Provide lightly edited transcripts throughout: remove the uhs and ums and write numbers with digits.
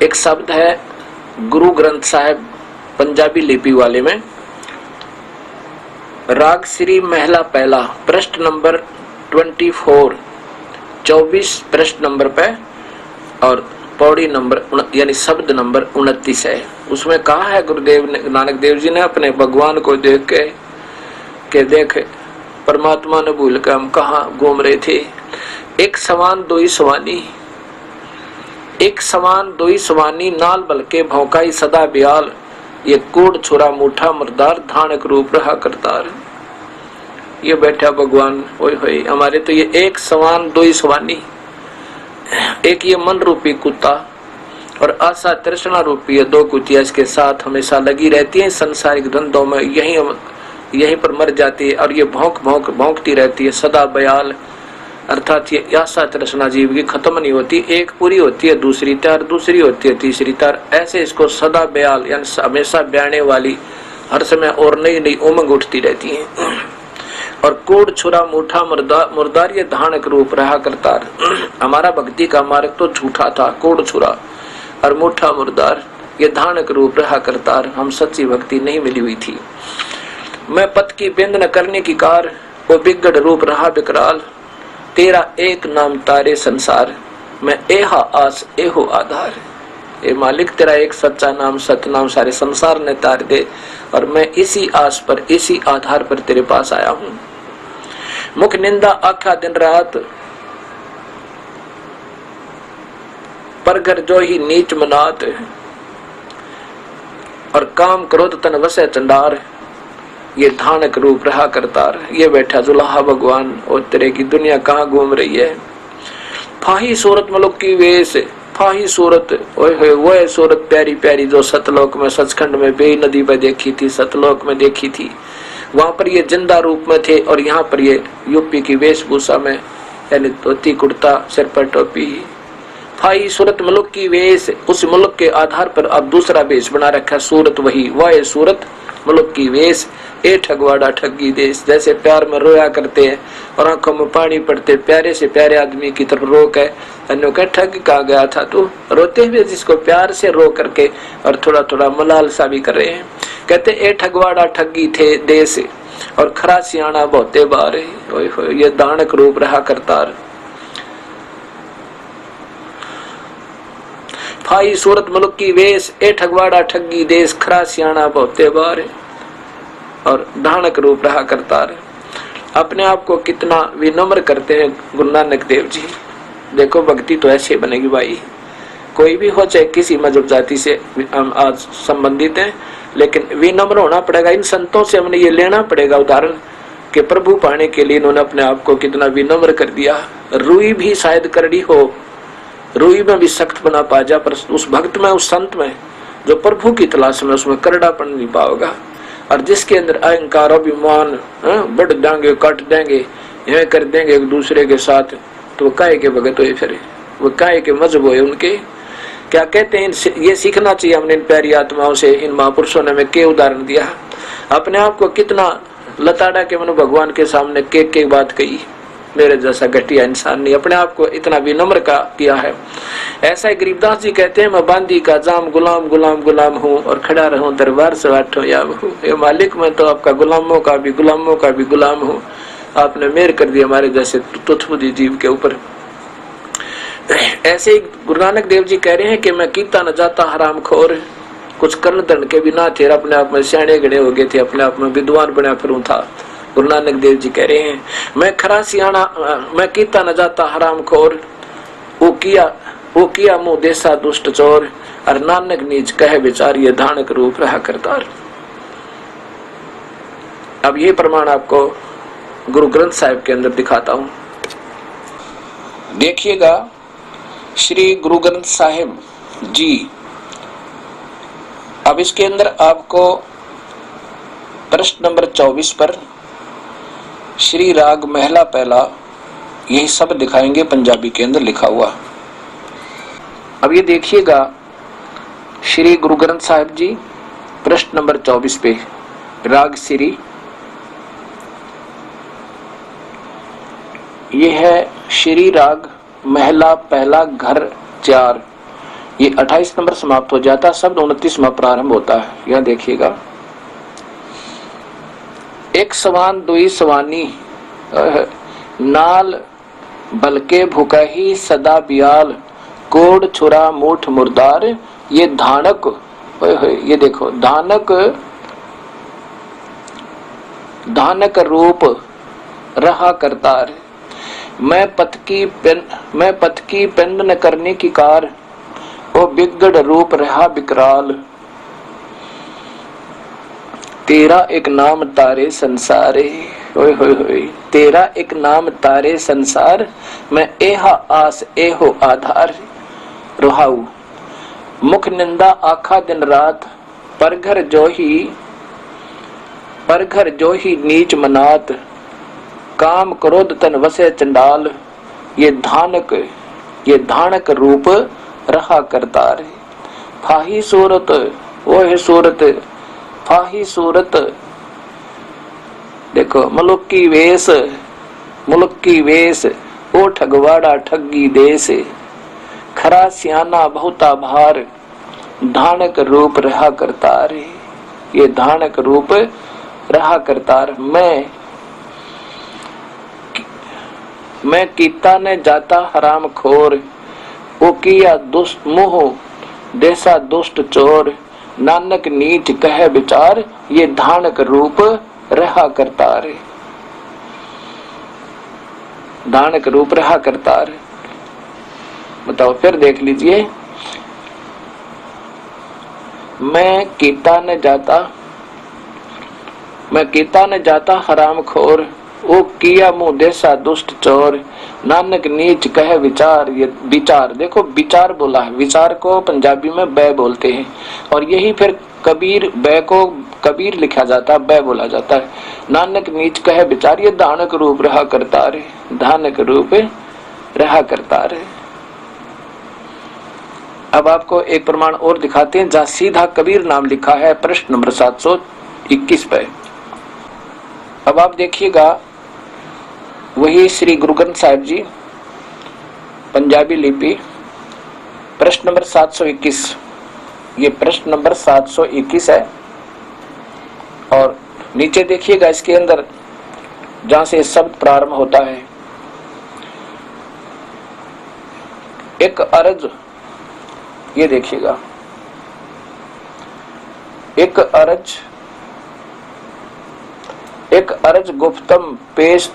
एक शब्द है गुरु ग्रंथ साहिब पंजाबी लिपि वाले में, राग श्री महला पहला पृष्ठ नंबर 24 पृष्ठ नंबर पे और पौड़ी नंबर यानी शब्द नंबर 29 है। उसमें कहा है गुरुदेव ने, नानक देव जी ने अपने भगवान को देख के देख परमात्मा ने भूल के हम कहाँ घूम रहे थे। एक समान दो ही सवानी, एक समान दो ही सवानी, नाल बलके भौंकाई सदा ब्याल, ये कूड़ छुरा मुठा मरदार, धानक रूप रहा करतार। ये बैठा भगवान, ओए होए हमारे तो ये एक समान दो ही सवानी, एक ये मन रूपी कुत्ता और आशा तृष्णा रूपी ये दो कुतिया इसके साथ हमेशा लगी रहती है संसारिक धंधों में, यहीं पर मर जाती है और ये भौंकती रहती है सदा बयाल। अर्थात ये आशा तृष्णा जीव की खत्म नहीं होती, एक पूरी होती है दूसरी तार, दूसरी होती है तीसरी तार, ऐसे इसको सदा बयाल यानी हमेशा बयाने वाली हर समय और नई नई उमंग उठती रहती है। और कोड छुरा मुठा मुर्दार ये धानक रूप रहा करतार। हमारा भक्ति का मार्ग तो झूठा था, कोड छुरा और मुठा मुर्दार ये धानक रूप रहा करतार, हम सच्ची भक्ति नहीं मिली हुई थी। मैं पथ की बिंद न करने की कार, वो बिगड़ रूप रहा बिकराल, तेरा एक नाम तारे संसार, मैं एहा आस एहो आधार। ए मालिक तेरा एक सच्चा नाम सत्य नाम सारे संसार ने तार दे और मैं इसी आस पर इसी आधार पर तेरे पास आया हूँ। मुख निंदा आख्या दिन रात, परगर जो ही नीच मनात, और काम क्रोध तन वसे चंडार, ये धानक रूप रहा करतार। ये बैठा जुलाहा भगवान और तेरे की दुनिया कहाँ घूम रही है। फाही सूरत मलुक की वेश, फाही सूरत ओए होए वो है सूरत प्यारी प्यारी जो सतलोक में सचखंड में बे नदी पर देखी थी, सतलोक में देखी थी। वहां पर ये जिंदा रूप में थे और यहाँ पर ये यूपी की वेशभूषा में यानी धोती कुर्ता सिर पर टोपी। फाई सूरत मुल्क की वेश, उस मुल्क के आधार पर अब दूसरा वेश बना रखा सूरत, वही वह है सूरत मुल्क की वेश। ए ठगवाड़ा ठगी देश, जैसे प्यार में रोया करते हैं और आंखों में पानी पड़ते प्यारे से प्यारे आदमी की तरफ रोक है, ठग कहा गया था तू, रोते हुए जिसको प्यार से रो करके और थोड़ा थोड़ा मलाल सा भी कर रहे हैं। कहते ए ठगवाड़ा ठगी थे देश और खरा सियाणा बहुते बार, ये दानक रूप रहा करतार। फाई सूरत मुल्क की वेश, ए ठगवाड़ा ठगी देश, खरा सियाणा बहुते बार, और दानक रूप रहा करतार। अपने आप को कितना विनम्र करते हैं गुरु नानक देव जी। देखो भक्ति तो ऐसे बनेगी भाई, कोई भी हो चाहे किसी मजहब जाति से हम आज संबंधित हैं, लेकिन विनम्र होना पड़ेगा। इन संतों से हमने ये लेना पड़ेगा उदाहरण कि प्रभु पाने के लिए इन्होंने अपने आप को कितना विनम्र कर दिया। रुई भी शायद करड़ी हो, रुई में भी सख्त बना पा जा, पर उस भक्त में उस संत में जो प्रभु की तलाश में उसमें करड़ापन नहीं पाओगा। और जिसके अंदर अहंकार अभिमान बढ़ देंगे काट देंगे यह कर देंगे एक दूसरे के साथ, तो काहे के भगत हुए, फिर वो काहे के मजहब हुए उनके। क्या कहते हैं, ये सीखना चाहिए हमने इन प्यारी आत्माओं से। इन महापुरुषों ने हमें के उदाहरण दिया, अपने आप को कितना लताड़ा के मनो भगवान के सामने के बात कही, मेरे जैसा घटिया इंसान नहीं, अपने आप को इतना विनम्र का किया है। ऐसा गरीबदास जी कहते हैं, मैं बांदी का जाम गुलाम गुलाम गुलाम हूँ और खड़ा रहूं दरबार से बैठो या हूँ। ये मालिक मैं तो आपका गुलामों का भी गुलाम हूँ। आपने मेहर कर दी हमारे जैसे तुच्छबुद्धि जीव के ऊपर। ऐसे ही गुरु नानक देव जी कह रहे हैं कि मैं कीता न जाता हराम खोर, कुछ कर्ण दंड के भी ना थे, अपने आप में सियाणे गड़े हो गए थे, अपने आप में विद्वान बना फिरूं था। गुरु नानक देव जी कह रहे हैं, मैं खरा सियाणा मैं कीता न जाता हराम खोर, वो किया मुंह देसा दुष्ट चोर, और नानक नीच कहे विचार ये धानक रूप रहा करतार। अब ये प्रमाण आपको गुरु ग्रंथ साहिब के अंदर दिखाता हूं, देखिएगा। श्री गुरु ग्रंथ साहिब जी, अब इसके अंदर आपको प्रश्न नंबर 24 पर श्री राग महला पहला यही सब दिखाएंगे, पंजाबी के अंदर लिखा हुआ। अब ये देखिएगा, श्री गुरु ग्रंथ साहिब जी प्रश्न नंबर 24 पे राग श्री, ये है श्री राग महला पहला घर 4, ये 28 नंबर समाप्त हो जाता, शब्द 29वां प्रारंभ होता है। यहां देखिएगा, एक सवान दुई सवानी नाल बलके भुकही सदा बियाल कोड छुरा मूठ मुर्दार। ये धानक, ये देखो धानक, धानक रूप रहा करतार। मैं पथ की पेंड न करने की कार, वो बिगड़ रूप रहा विकराल। तेरा एक नाम तारे संसारे, होय होय होय, तेरा एक नाम तारे संसार। मैं एहा आस एहो आधार। रुहाऊ मुख निंदा आखा दिन रात, पर घर जो ही नीच मनात। काम क्रोध तन वसे चंडाल। ये धानक रूप रहा करतार। फाही सूरत, ओह सूरत, फाही सूरत। देखो मुल्क की वेश, ओ ठगवाड़ा ठगी देश। खरा सियाना बहुता भार, धानक रूप रहा करतार। ये धानक रूप रहा करतार। मैं कीता ने जाता हराम खोर, वो किया दुष्ट मुह देसा दुष्ट चोर। नानक नीच कह विचार, ये धानक रूप रहा करतार। धानक रूप रहा करतार। बताओ फिर देख लीजिए, मैं कीता न जाता हराम खोर, वो किया मुंह देसा दुष्ट चोर। नानक नीच कह विचार, ये विचार देखो विचार बोला है, विचार को पंजाबी में बै बोलते हैं, और यही फिर कबीर बै को कबीर लिखा जाता है, बै बोला जाता है। नानक नीच कह विचार, ये धानक रूप रहा करतार। धानक रूप रहा करतार। अब आपको एक प्रमाण और दिखाते हैं, जहां सीधा कबीर नाम लिखा है प्रश्न नंबर 721 पे। अब आप देखिएगा, वही श्री गुरु ग्रंथ साहिब जी पंजाबी लिपि, प्रश्न नंबर 721। ये प्रश्न नंबर 721 है, और नीचे देखिएगा इसके अंदर जहां से शब्द प्रारंभ होता है, एक अर्ज, ये देखिएगा एक अर्ज गुप्तम पेश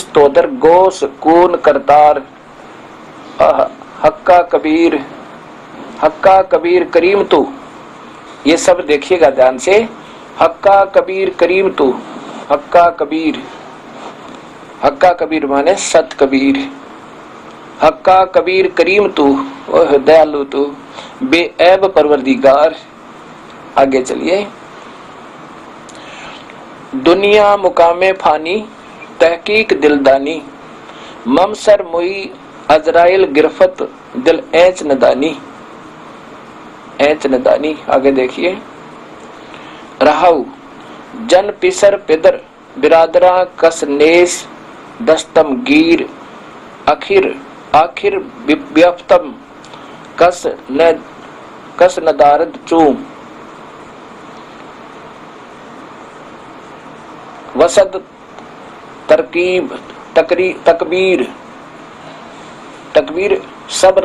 तोदर गोस कून करतार। हक्का कबीर करीम तू, ये सब देखिएगा ध्यान से। हक्का कबीर करीम तू, हक्का कबीर माने सत कबीर। हक्का कबीर करीम तू, ओह दयालु तू, बेऐब परवरदिगार। आगे चलिए, दुनिया मुकामे फानी तहकीक दिलदानी। ममसर मुई अजराइल गिरफत दिल ऐच नदानी। आगे देखिए, रहाऊ जन पिसर पिदर बिरादरा कस नेस दस्तम गीर। आखिर व्यफ्तम कस नदारद चूम। वसद तरकीब तकबीर सब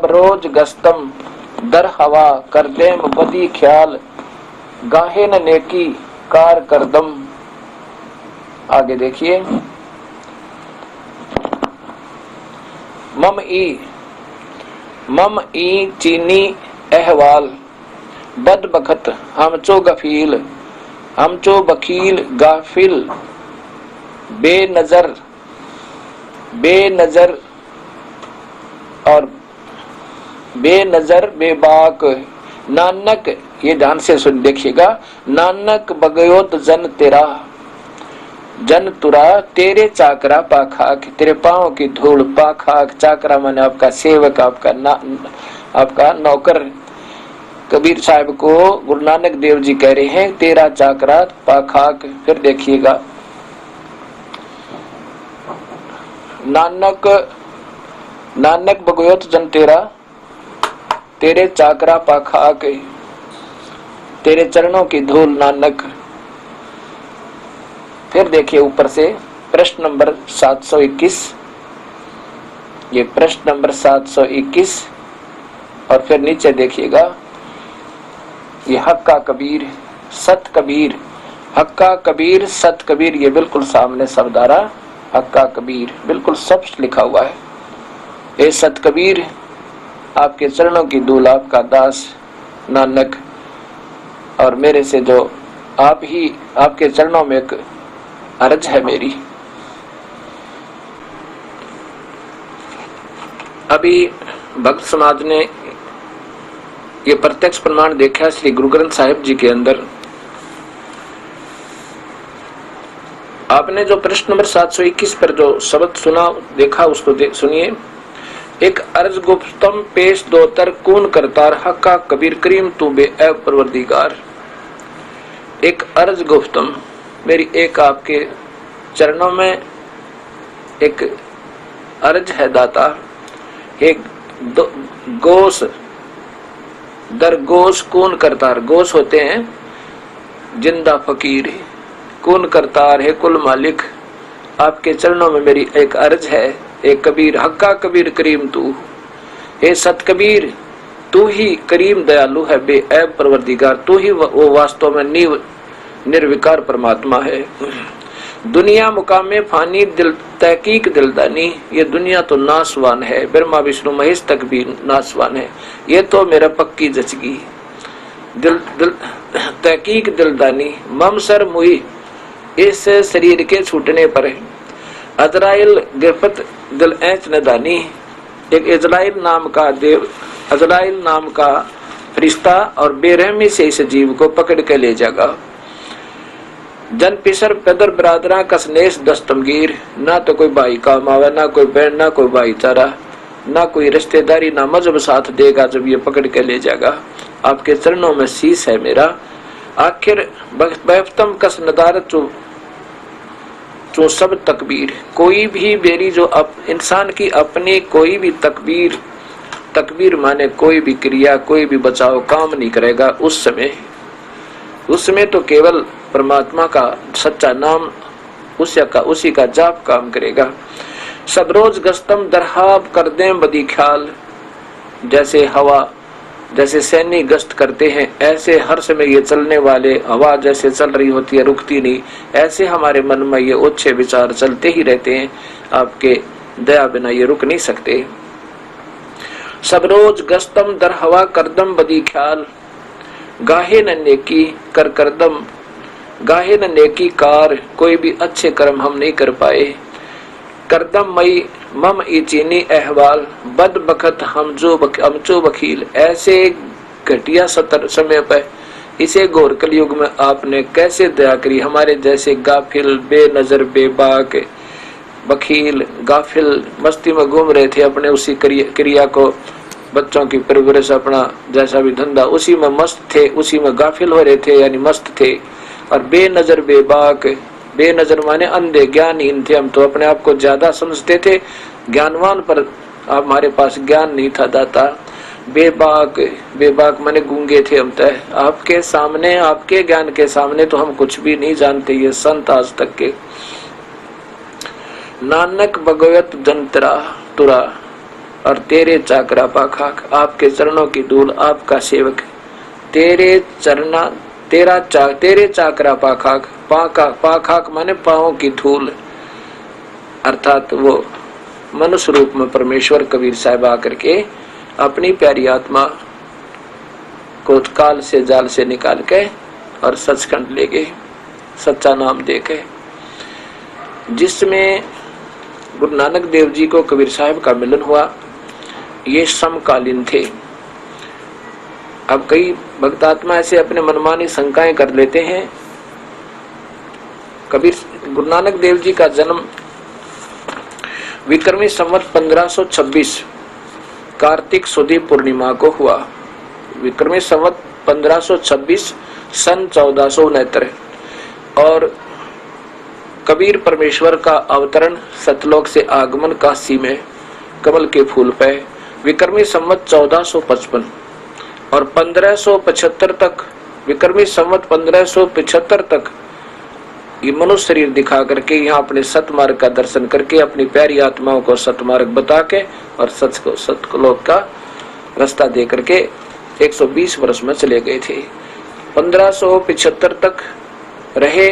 रोज गस्तम दर हवा कर देम बदी ख्याल। गाहे न नेकी कार करदम। आगे देखिए, मम ई चीनी अहवाल बद बखत हमचो गफील। हमचो बकील गाफिल बेनजर बेबाक। नानक, ये ध्यान से सुन देखिएगा, नानक बगयोत जन तुरा तेरे चाकरा पाखाक। तेरे पांव की धूल, पाखाक चाकरा माने आपका सेवक, आपका नौकर। कबीर साहब को गुरु नानक देव जी कह रहे हैं तेरा चाकरा पाखाक। फिर देखिएगा, नानक भगवत जन तेरा, तेरे चाकरा पाखा के, तेरे चरणों की धूल नानक। फिर देखिए ऊपर से प्रश्न नंबर 721, ये प्रश्न नंबर 721, और फिर नीचे देखिएगा ये हक्का कबीर सत कबीर, हक्का कबीर सत कबीर, ये बिल्कुल सामने शब्द आ रहा, हक्का कबीर बिल्कुल स्पष्ट लिखा हुआ है। ए सत कबीर, आपके चरणों की धूल, आपका दास नानक, और मेरे से जो आप ही, आपके चरणों में एक अर्ज है मेरी। अभी भक्त समाज ने ये प्रत्यक्ष प्रमाण देखा श्री गुरु ग्रंथ साहिब जी के अंदर। आपने जो प्रश्न नंबर 721 पर जो शब्द सुना देखा उसको सुनिए। एक अर्ज गुप्तम पेश दोतर कून करतार, हक्का कबीर करीम तू बे ऐब परवरदिगार। एक अर्ज गुप्तम, मेरी एक आपके चरणों में एक अर्ज है दाता। एक गोश दर गोश कून करतार, गोश होते हैं जिंदा फकीर, कून करतार है कुल मालिक। आपके चरणों में मेरी एक अर्ज है, एक कबीर, हक्का कबीर करीम तू, हे सत कबीर तू ही करीम दयालु है, बेऐब परवरदिगार, तू ही वो वास्तव में निर्विकार परमात्मा है। दुनिया मुकामे फानी दिल तहकीक दिलदानी, ये दुनिया तो नासवान है, ब्रह्मा विष्णु महेश तक भी नासवान है, ये तो मेरा पक्की जचगी। दिल तहकीक दिलदानी, मम सर मुई, इस शरीर के छूटने पर अजराइल गिरफत दिल ऐच नदानी। एक इजराइल नाम का देव, अजराइल नाम का फरिश्ता और बेरहमी से इस जीव को पकड़ के ले जाएगा। जन पिसर पैदर बरादरा कसनेस दस्तमगीर, ना तो कोई भाई काम आवे, ना कोई बहन, ना कोई भाईचारा, ना कोई रिश्तेदारी, ना मजहब साथ देगा जब ये पकड़ के ले जाएगा। आपके चरणों में शीश है मेरा। आखिर बख्तम कस नदारत चो सब तकबीर, कोई भी मेरी जो इंसान की अपनी कोई भी तकबीर, तकबीर माने कोई भी क्रिया, कोई भी बचाव काम नहीं करेगा। उसमें तो केवल परमात्मा का सच्चा नाम, उसी का जाप काम करेगा। सब रोज गस्तम दरहाब कर दें बदी ख्याल, जैसे हवा, जैसे सैनी गश्त करते हैं, ऐसे हर समय ये चलने वाले, हवा जैसे चल रही होती है रुकती नहीं, ऐसे हमारे मन में ये अच्छे विचार चलते ही रहते हैं। आपके दया बिना ये रुक नहीं सकते। सब रोज गस्तम दर हवा करदम बदी ख्याल, गाहे न नेकी कर करदम, गाहे न नेकी कार, कोई भी अच्छे कर्म हम नहीं कर पाए। करदम मई मम ई चीनी अहवाल, बद बखत हमचो बखील, ऐसे घटिया सतर समय पर इसे घोर कलयुग में आपने कैसे दया करी। हमारे जैसे गाफिल, बेनजर, बेबाक, बखील, गाफिल मस्ती में घूम रहे थे, अपने उसी क्रिया को, बच्चों की परवरिश, अपना जैसा भी धंधा, उसी में मस्त थे, उसी में गाफिल हो रहे थे, यानी मस्त थे। और बेनजर बेबाक, बेनजर माने अंधे, ज्ञानहीन थे हम, तो अपने आप को ज्यादा समझते थे ज्ञानवान, पर हमारे पास ज्ञान नहीं था दाता। बेबाक, बेबाक माने गूंगे थे हम, तय आपके सामने, आपके ज्ञान के सामने तो हम कुछ भी नहीं जानते, ये संत आज तक के। नानक भगवत जंतरा तुरा, और तेरे चाकरा पाखाक, आपके चरणों की धूल, आपका सेवक, तेरे चरना, तेरे चाकरा पाखाक, पाखाक माने पांव की धूल, अर्थात वो मनुष्य रूप में परमेश्वर कबीर साहब आकर के अपनी प्यारी आत्मा को काल से जाल से निकाल के और सचखंड ले गए, सच्चा नाम दे के, जिसमें गुरु नानक देव जी को कबीर साहब का मिलन हुआ। ये समकालीन थे। अब कई भक्तात्मा ऐसे अपने मनमानी शंकाएं कर लेते हैं। कबीर गुरु नानक देव जी का जन्म विक्रमी संवत 1526 कार्तिक सुदी पूर्णिमा को हुआ। विक्रमी संवत 1526 सन 1469, और कबीर परमेश्वर का अवतरण सतलोक से आगमन काशी में कमल के फूल पे विक्रमी संवत 1455 और 1575 तक, विक्रमी संवत 1575 तक ये मनुष्य शरीर दिखा करके यहाँ अपने सतमार्ग का दर्शन करके अपनी प्यारी आत्माओं को सतमार्ग बता के और सतलोक का रास्ता दे करके 120 वर्ष में चले गए थे। 1575 तक रहे।